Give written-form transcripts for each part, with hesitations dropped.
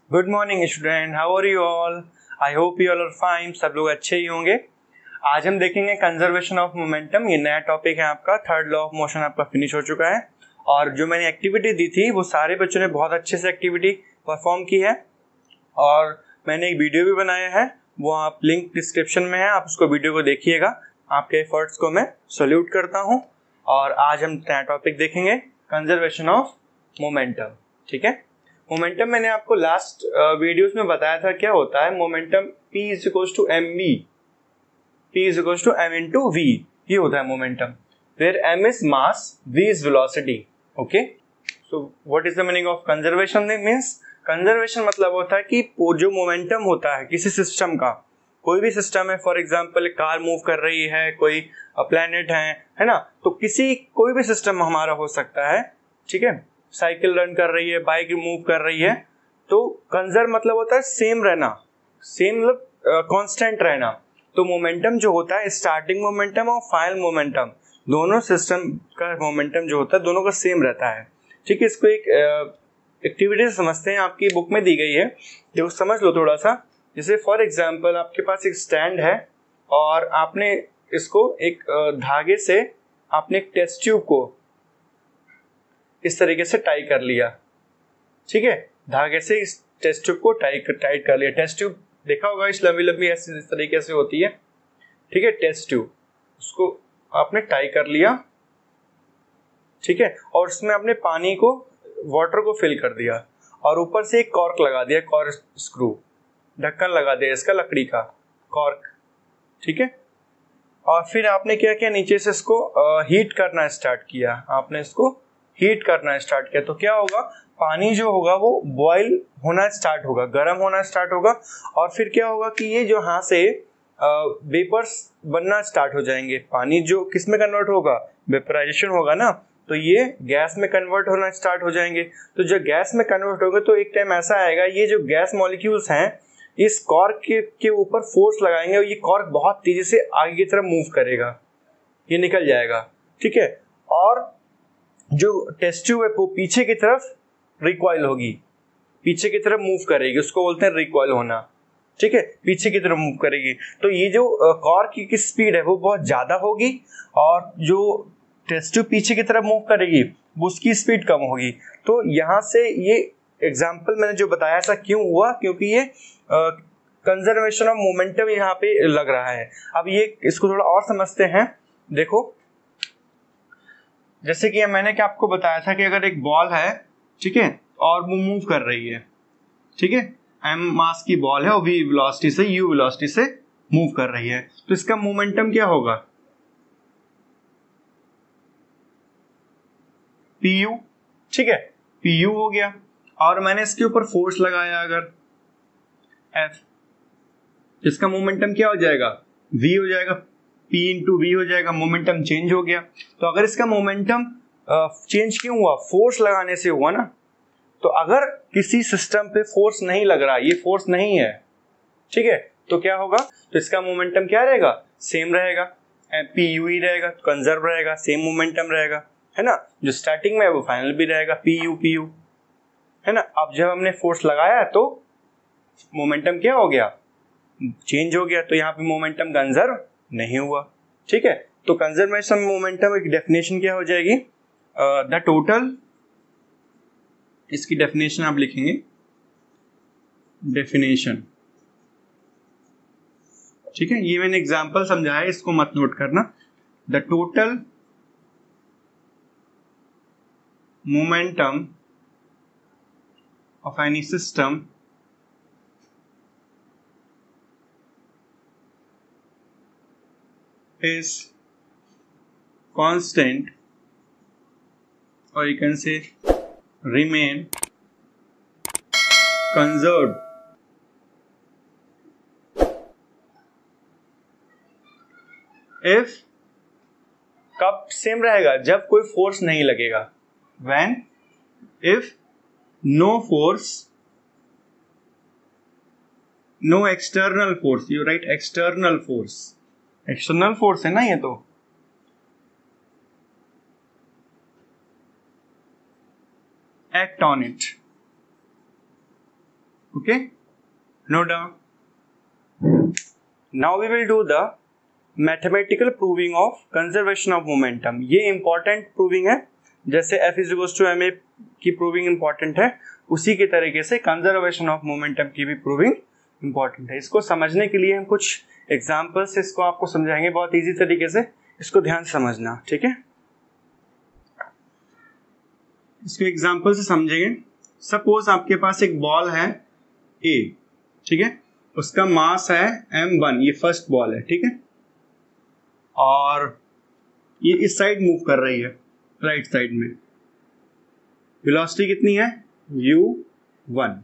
Good morning student, how are you all? I hope you all are fine. सब लोग अच्छे ही होंगे। आज हम देखेंगे कंजर्वेशन ऑफ मोमेंटम। ये नया टॉपिक है आपका। थर्ड लॉ ऑफ मोशन आपका फिनिश हो चुका है और जो मैंने एक्टिविटी दी थी वो सारे बच्चों ने बहुत अच्छे से एक्टिविटी परफॉर्म की है और मैंने एक वीडियो भी बनाया है, वो आप लिंक डिस्क्रिप्शन में है, आप उसको वीडियो को देखिएगा। आपके एफर्ट्स को मैं सल्यूट करता हूँ। और आज हम नया टॉपिक देखेंगे, कंजर्वेशन ऑफ मोमेंटम। ठीक है, मोमेंटम मैंने आपको लास्ट वीडियोस में बताया था क्या होता है। Momentum P is equals to mv, P is equals to m into v, ये होता है momentum, where m is mass, v is velocity. Okay, so what is the meaning of conservation? Means conservation मतलब होता है कि जो momentum होता है किसी सिस्टम का, कोई भी सिस्टम है, फॉर एग्जांपल कार मूव कर रही है, कोई प्लेनेट है ना, तो कोई भी सिस्टम हमारा हो सकता है। ठीक है, साइकिल रन कर रही है, बाइक मूव कर रही है, तो कंजर्व मतलब होता है सेम रहना, सेम मतलब कांस्टेंट रहना। तो मोमेंटम जो होता है, स्टार्टिंग मोमेंटम और फाइनल मोमेंटम, दोनों सिस्टम का मोमेंटम जो होता है दोनों का सेम रहता है। ठीक है, इसको एक एक्टिविटी समझते हैं, आपकी बुक में दी गई है, देखो समझ लो थोड़ा सा। जैसे फॉर एग्जांपल आपके पास एक स्टैंड है और आपने इसको एक धागे से आपने एक टेस्ट ट्यूब को इस तरीके से टाई कर लिया। ठीक है, धागे से इस टेस्ट ट्यूब को टाइट कर लिया। टेस्ट ट्यूब देखा होगा, इस लंबी लंबी ऐसे इस तरीके से होती है। ठीक है, टेस्ट ट्यूब, उसको आपने टाई कर लिया। ठीक है, और उसमें आपने पानी को, वाटर को फिल कर दिया और ऊपर से एक कॉर्क लगा दिया, कॉर्क स्क्रू, ढक्कन लगा दिया इसका, लकड़ी का कॉर्क। ठीक है, और फिर आपने क्या किया, नीचे से इसको हीट करना स्टार्ट किया। आपने इसको हीट करना स्टार्ट किया तो क्या होगा, पानी जो होगा वो बॉईल होना स्टार्ट होगा, गर्म होना स्टार्ट होगा। और फिर क्या होगा कि ये जो यहाँ से वेपर्स बनना स्टार्ट हो जाएंगे। पानी जो किस में कन्वर्ट होगा, वेपराइजेशन होगा ना, तो ये गैस में कन्वर्ट होना स्टार्ट हो जाएंगे। तो जब गैस में कन्वर्ट होगा तो एक टाइम ऐसा आएगा, ये जो गैस मॉलिक्यूल्स हैं इस कॉर्क के ऊपर फोर्स लगाएंगे और ये कॉर्क बहुत तेजी से आगे की तरफ मूव करेगा, ये निकल जाएगा। ठीक है, और जो टेस्ट ट्यूब है वो पीछे की तरफ रिकॉइल होगी, पीछे की तरफ मूव करेगी, उसको बोलते हैं रिकॉइल होना। ठीक है, पीछे की तरफ मूव करेगी। तो ये जो कॉर्क की स्पीड है वो बहुत ज्यादा होगी और जो टेस्ट ट्यूब पीछे की तरफ मूव करेगी वो उसकी स्पीड कम होगी। तो यहाँ से ये एग्जाम्पल मैंने जो बताया ऐसा क्यों हुआ, क्योंकि ये कंजर्वेशन ऑफ मोमेंटम यहाँ पे लग रहा है। अब ये इसको थोड़ा और समझते हैं। देखो, जैसे कि मैंने क्या आपको बताया था कि अगर एक बॉल है, ठीक है, और वो मूव कर रही है, ठीक है, m मास की बॉल है और v वेलोसिटी से, u वेलोसिटी से मूव कर रही है, तो इसका मोमेंटम क्या होगा, pu। ठीक है, pu हो गया। और मैंने इसके ऊपर फोर्स लगाया अगर f, इसका मोमेंटम क्या हो जाएगा, v हो जाएगा, P इंटू वी हो जाएगा, मोमेंटम चेंज हो गया। तो अगर इसका मोमेंटम चेंज क्यों हुआ, फोर्स लगाने से हुआ ना। तो अगर किसी सिस्टम पे फोर्स नहीं लग रहा, ये फोर्स नहीं है, ठीक है, तो क्या होगा, तो इसका मोमेंटम क्या रहेगा, सेम रहेगा, पी यू ही रहेगा, कंजर्व रहेगा, सेम मोमेंटम रहेगा, है ना। जो स्टार्टिंग में है वो फाइनल भी रहेगा, पी यू, है ना। अब जब हमने फोर्स लगाया तो मोमेंटम क्या हो गया, चेंज हो गया, तो यहाँ पे मोमेंटम कंजर्व नहीं हुआ। ठीक है, तो कंजर्वेशन मोमेंटम एक डेफिनेशन क्या हो जाएगी, द टोटल, इसकी डेफिनेशन आप लिखेंगे, डेफिनेशन। ठीक है, ये मैंने एग्जांपल समझाया, इसको मत नोट करना। The total momentum of any system is constant, or you can say remain conserved if, कब सेम रहेगा, जब कोई फोर्स नहीं लगेगा, when if no force, no external force, you write external force, external force है ना ये, तो act on it, okay, no doubt. Now we will do the mathematical proving of conservation of momentum. ये important proving है, जैसे F is to ma की proving important है, उसी के तरीके से कंजर्वेशन ऑफ मोमेंटम की भी प्रूविंग इंपॉर्टेंट है. इसको समझने के लिए हम कुछ एग्जांपल्स से इसको आपको समझाएंगे बहुत इजी तरीके से. इसको ध्यान से समझना, ठीक है. इसको एग्जांपल से समझेंगे. सपोज आपके पास एक बॉल है A, ठीक है, उसका मास है m1, ये फर्स्ट बॉल है, ठीक है, और ये इस साइड मूव कर रही है, राइट साइड में. वेलोसिटी कितनी है? u1.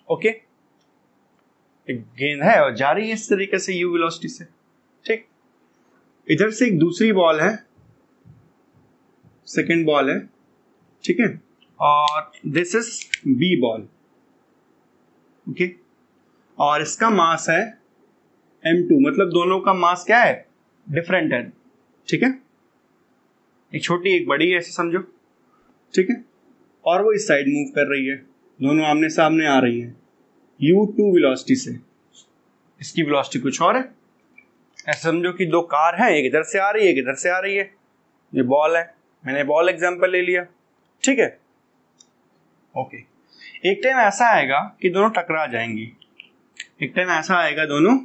ओके, एक गेंद है और जा रही है इस तरीके से u वेलोसिटी से, ठीक. इधर से एक दूसरी बॉल है, सेकंड बॉल है, ठीक है, और this is b ball. Okay, और इसका मास है m2, मतलब दोनों का मास क्या है? डिफरेंट है, ठीक है. एक छोटी एक बड़ी है, ऐसे समझो, ठीक है, और वो इस साइड मूव कर रही है, दोनों आमने सामने आ रही हैं u2 वेलोसिटी से. इसकी वेलोसिटी कुछ और है. ऐसे समझो कि दो कार हैं, एक इधर से आ रही है, एक इधर से आ रही है. ये बॉल है, मैंने बॉल एग्जांपल ले लिया, ठीक है. ओके, एक टाइम ऐसा आएगा कि दोनों टकरा जाएंगी. एक टाइम ऐसा आएगा दोनों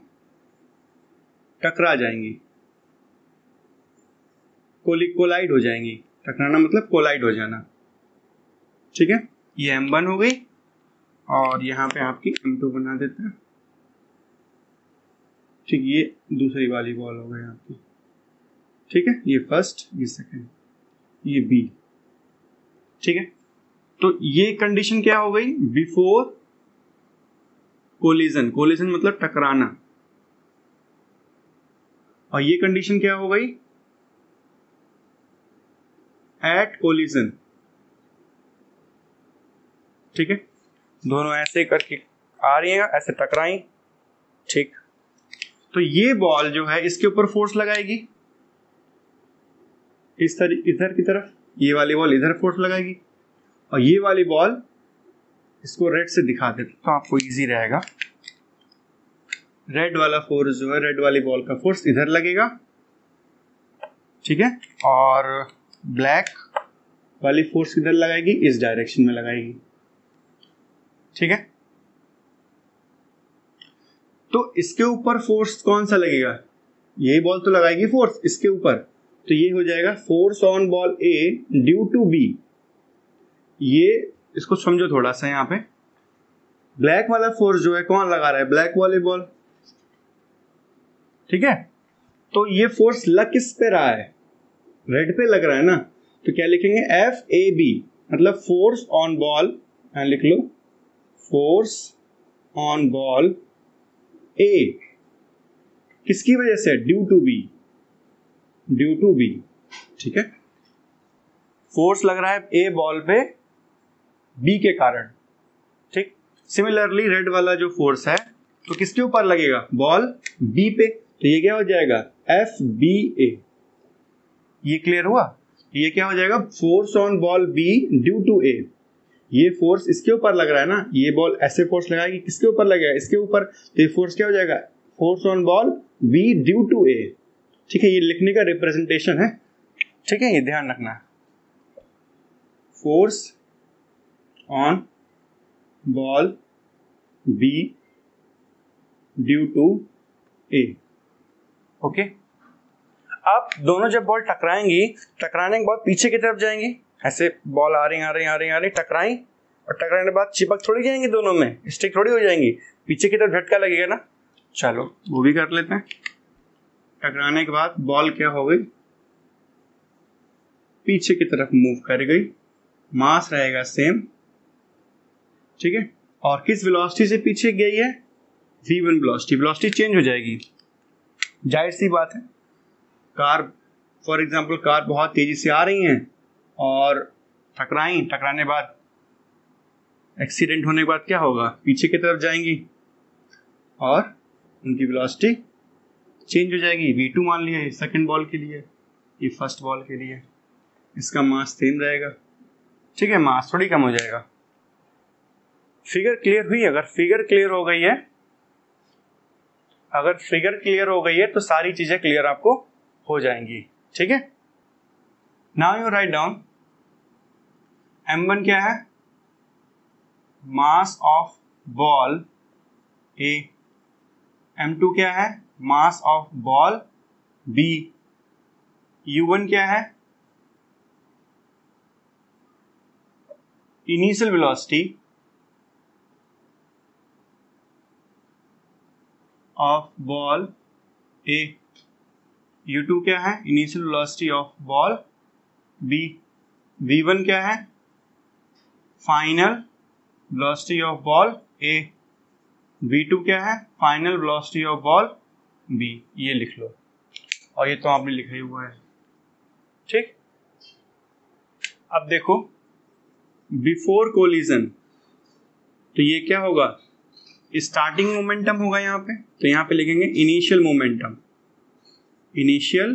टकरा जाएंगी, कोलाइड हो जाएंगी. टकराना मतलब कोलाइड हो जाना, ठीक है. ये m1 हो गई और यहाँ पे आपकी m2 बना देते हैं, ठीक. ये दूसरी वाली बॉल हो गई आपकी, ठीक है. ये फर्स्ट, ये सेकंड, ये B, ठीक है. तो ये कंडीशन क्या हो गई? Before collision. कोलिजन मतलब टकराना. और ये कंडीशन क्या हो गई? एट कोलिजन, ठीक है. दोनों ऐसे करके आ रही हैं, ऐसे टकराई, ठीक. तो ये बॉल जो है इसके ऊपर फोर्स लगाएगी इस तरह इधर की तरफ, ये वाली बॉल इधर फोर्स लगाएगी, और ये वाली बॉल, इसको रेड से दिखा देते तो आपको इजी रहेगा. रेड वाला फोर्स जो है, रेड वाली बॉल का फोर्स इधर लगेगा, ठीक है, और ब्लैक वाली फोर्स इधर लगाएगी, इस डायरेक्शन में लगाएगी, ठीक है. तो इसके ऊपर फोर्स कौन सा लगेगा? यही बॉल तो लगाएगी फोर्स इसके ऊपर, तो ये हो जाएगा force on ball A due to B. ये इसको समझो थोड़ा सा. यहाँ पे ब्लैक वाला फोर्स जो है कौन लगा रहा है? ब्लैक वाली बॉल, ठीक है. तो ये फोर्स लग किस पे रहा है? रेड पे लग रहा है ना. तो क्या लिखेंगे? FAB, मतलब फोर्स ऑन बॉल, लिख लो फोर्स ऑन बॉल A. किसकी वजह से? Due to B, due to B, ठीक है. फोर्स लग रहा है A बॉल पे B के कारण, ठीक. सिमिलरली रेड वाला जो फोर्स है तो किसके ऊपर लगेगा? बॉल B पे. तो ये क्या हो जाएगा? FBA. ये क्लियर हुआ? ये क्या हो जाएगा? Force on ball B due to A. ये फोर्स इसके ऊपर लग रहा है ना, ये बॉल ऐसे फोर्स लगाएगी, किसके ऊपर लगेगा? इसके ऊपर. तो ये फोर्स क्या हो जाएगा? Force on ball B due to A, ठीक है. ये लिखने का रिप्रेजेंटेशन है, ठीक है, ये ध्यान रखना. Force on ball B due to A. Okay. अब दोनों जब बॉल टकराएंगी, टकराने के बाद पीछे की तरफ जाएंगी, ऐसे बॉल आ रही टकराई, और टकराने के बाद चिपक थोड़ी जाएंगी, दोनों में स्टिक थोड़ी हो जाएंगी, पीछे की तरफ झटका लगेगा ना. चलो वो भी कर लेते हैं. टकराने के बाद बॉल क्या हो गई? पीछे की तरफ मूव कर गई, मास रहेगा सेम, ठीक है. और किस वेलोसिटी से पीछे गई है? v1 velocity. वेलोसिटी चेंज हो जाएगी, जाहिर सी बात है. कार, फॉर एग्जांपल, कार बहुत तेजी से आ रही हैं और टकराने बाद, एक्सीडेंट होने के बाद क्या होगा? पीछे की तरफ जाएंगी और उनकी वेलोसिटी चेंज हो जाएगी. v2 मान लिया, सेकंड बॉल के लिए, ये फर्स्ट बॉल के लिए. इसका मास सेम रहेगा, ठीक है, मास थोड़ी कम हो जाएगा. फिगर क्लियर हुई? अगर फिगर क्लियर हो गई है, अगर फिगर क्लियर हो गई है तो सारी चीजें क्लियर आपको हो जाएंगी। ठीक है, now you write down m1 क्या है? Mass of ball A, m2 क्या है? Mass of ball B, u1 क्या है? Initial velocity of ball A, u2 क्या है? Initial velocity of ball B, v1 क्या है? Final velocity of ball A, v2 क्या है? Final velocity of ball B। ये लिख लो, और ये तो आपने लिखा ही हुआ है। ठीक, अब देखो बिफोर कोलिजन, तो ये क्या होगा? स्टार्टिंग मोमेंटम होगा यहाँ पे, तो यहाँ पे लिखेंगे इनिशियल मोमेंटम। इनिशियल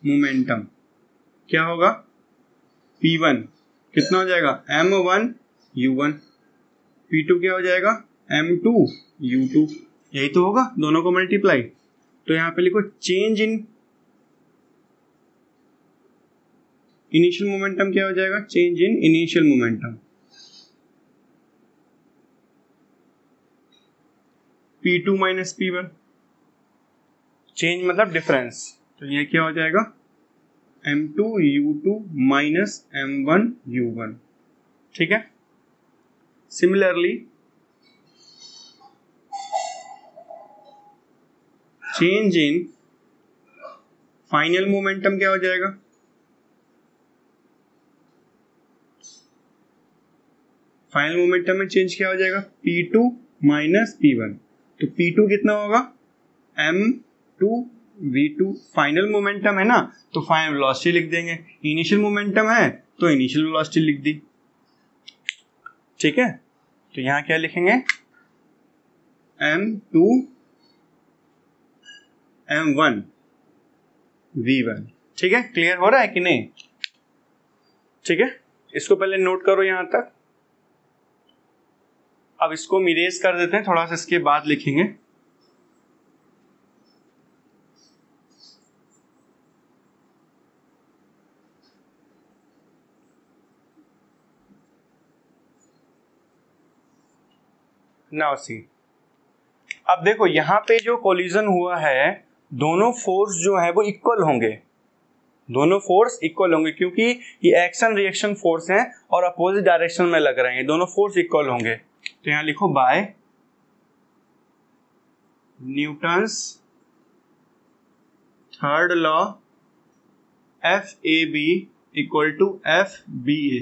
मोमेंटम क्या होगा? P1 कितना हो जाएगा? m1 u1, P2 क्या हो जाएगा? m2 u2। यही तो होगा, दोनों को मल्टीप्लाई। तो यहाँ पे लिखो चेंज इन इनिशियल मोमेंटम क्या हो जाएगा? Change in initial momentum P2 minus P1, change मतलब डिफरेंस, तो ये क्या हो जाएगा? m2 u2 minus m1 u1। ठीक है, similarly change in final momentum क्या हो जाएगा? फाइनल मोमेंटम में चेंज क्या हो जाएगा? P2 minus P1। तो P2 कितना होगा? m2 v2। फाइनल मोमेंटम है ना, तो फाइनल वेलोसिटी लिख देंगे। इनिशियल मोमेंटम है तो इनिशियल वेलोसिटी लिख दी। ठीक है, तो यहां क्या लिखेंगे? m2 m1 v1। ठीक है, क्लियर हो रहा है कि नहीं? ठीक है, इसको पहले नोट करो यहां तक। अब इसको इरेज कर देते हैं, थोड़ा सा इसके बाद लिखेंगे। नाउ सी, अब देखो यहां पे जो कोलिजन हुआ है, दोनों फोर्स जो है वो इक्वल होंगे। दोनों फोर्स इक्वल होंगे क्योंकि ये एक्शन रिएक्शन फोर्स हैं और अपोजिट डायरेक्शन में लग रहे हैं। दोनों फोर्स इक्वल होंगे। तो यहां लिखो by Newton's third law FAB equal to FBA।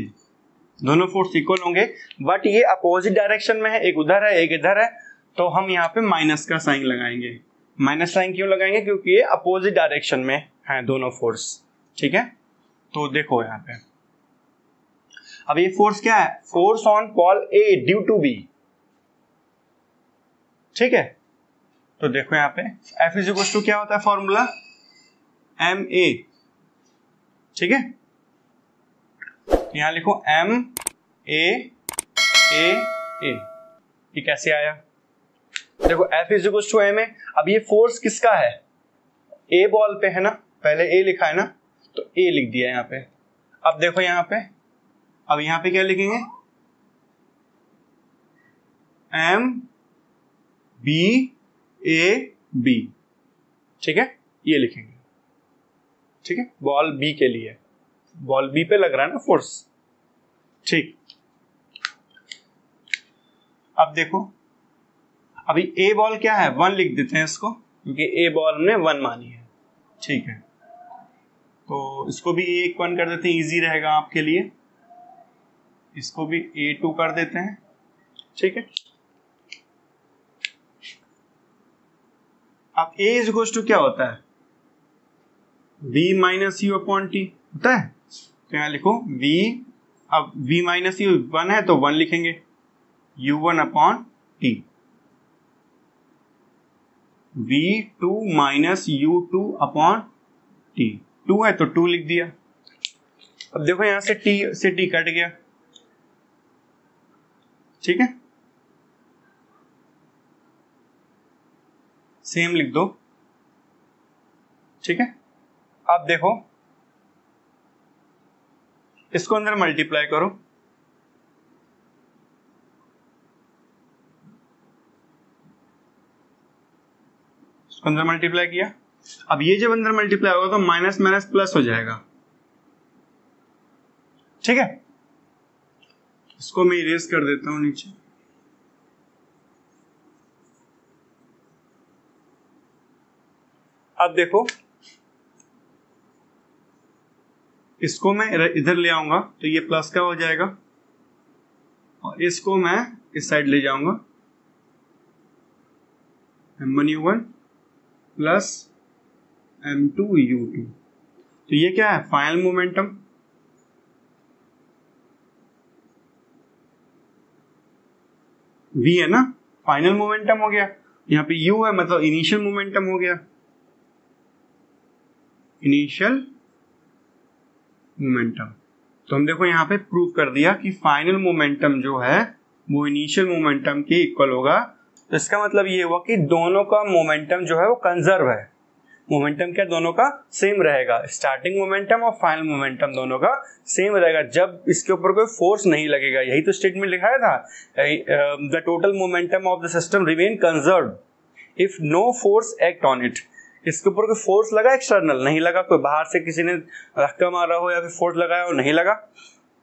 दोनों फोर्स इक्वल होंगे, बट ये अपोजिट डायरेक्शन में है, एक उधर है एक इधर है, तो हम यहाँ पे माइनस का साइन लगाएंगे। माइनस साइन क्यों लगाएंगे? क्योंकि ये अपोजिट डायरेक्शन में है दोनों फोर्स। ठीक है, तो देखो यहाँ पे अब ये फोर्स क्या है? Force on ball A due to B। ठीक है, तो देखो यहाँ पे F इज इक्वल टू क्या होता है फॉर्मूला? MA। ठीक है, यहां लिखो MA A A। ये कैसे आया? देखो F is equal to MA। अब ये फोर्स किसका है? A बॉल पे है ना, पहले A लिखा है ना, तो A लिख दिया यहाँ पे। अब देखो यहाँ पे, अब यहाँ पे क्या लिखेंगे? M B A B। ठीक है, ये लिखेंगे। ठीक है, बॉल B के लिए, बॉल B पे लग रहा है ना फोर्स। ठीक, अब देखो अभी A बॉल क्या है? 1 लिख देते हैं इसको, क्योंकि A बॉल हमने 1 मानी है। ठीक है, तो इसको भी A1 कर देते हैं, इजी रहेगा आपके लिए। इसको भी A2 कर देते हैं। ठीक है, अब A इज इक्वल टू क्या होता है? V minus you upon T होता है। तो यहाँ लिखो V, अब V माइनस यू 1 है तो 1 लिखेंगे, U1 upon T. V2 minus U2 upon T, 2 है तो 2 लिख दिया। अब देखो यहां से T कट गया, ठीक है, सेम लिख दो। ठीक है, अब देखो इसको अंदर मल्टीप्लाई करो, इसको अंदर मल्टीप्लाई किया। अब ये जब अंदर मल्टीप्लाई होगा तो माइनस माइनस प्लस हो जाएगा। ठीक है, इसको मैं इरेज कर देता हूं नीचे। अब देखो इसको मैं इधर ले आऊंगा तो ये प्लस का हो जाएगा, और इसको मैं इस साइड ले जाऊंगा, m1u1 प्लस m2u2। तो ये क्या है, फाइनल मोमेंटम। v है ना, फाइनल मोमेंटम हो गया। यहाँ पे u है मतलब इनिशियल मोमेंटम हो गया, इनिशियल मोमेंटम। तो हम देखो यहाँ पे प्रूव कर दिया कि फाइनल मोमेंटम जो है वो इनिशियल मोमेंटम के इक्वल होगा। तो इसका मतलब ये हुआ कि दोनों का मोमेंटम जो है वो कंजर्व है। मोमेंटम क्या, दोनों का सेम रहेगा। स्टार्टिंग मोमेंटम और फाइनल मोमेंटम दोनों का सेम रहेगा जब इसके ऊपर कोई फोर्स नहीं लगेगा। यही तो स्टेटमेंट लिखाया था, the total momentum of the system remain conserved if no force act on it. इसके ऊपर कोई फोर्स लगा, एक्सटर्नल नहीं लगा, कोई बाहर से किसी ने धक्का मारा हो या फिर फोर्स लगाया हो, नहीं लगा।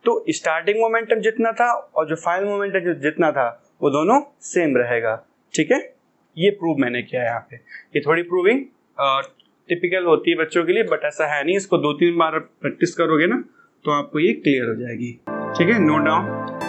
तो स्टार्टिंग मोमेंटम जितना था और जो फाइनल मोमेंटम जितना था वो दोनों सेम रहेगा। ठीक है, ये प्रूव मैंने किया है यहाँ पे। ये थोड़ी प्रूविंग टिपिकल होती है बच्चों के लिए, बट ऐसा है नहीं। इसको 2-3 बार प्रैक्टिस करोगे ना तो आपको ये क्लियर हो जाएगी। ठीक है, नोट डाउन।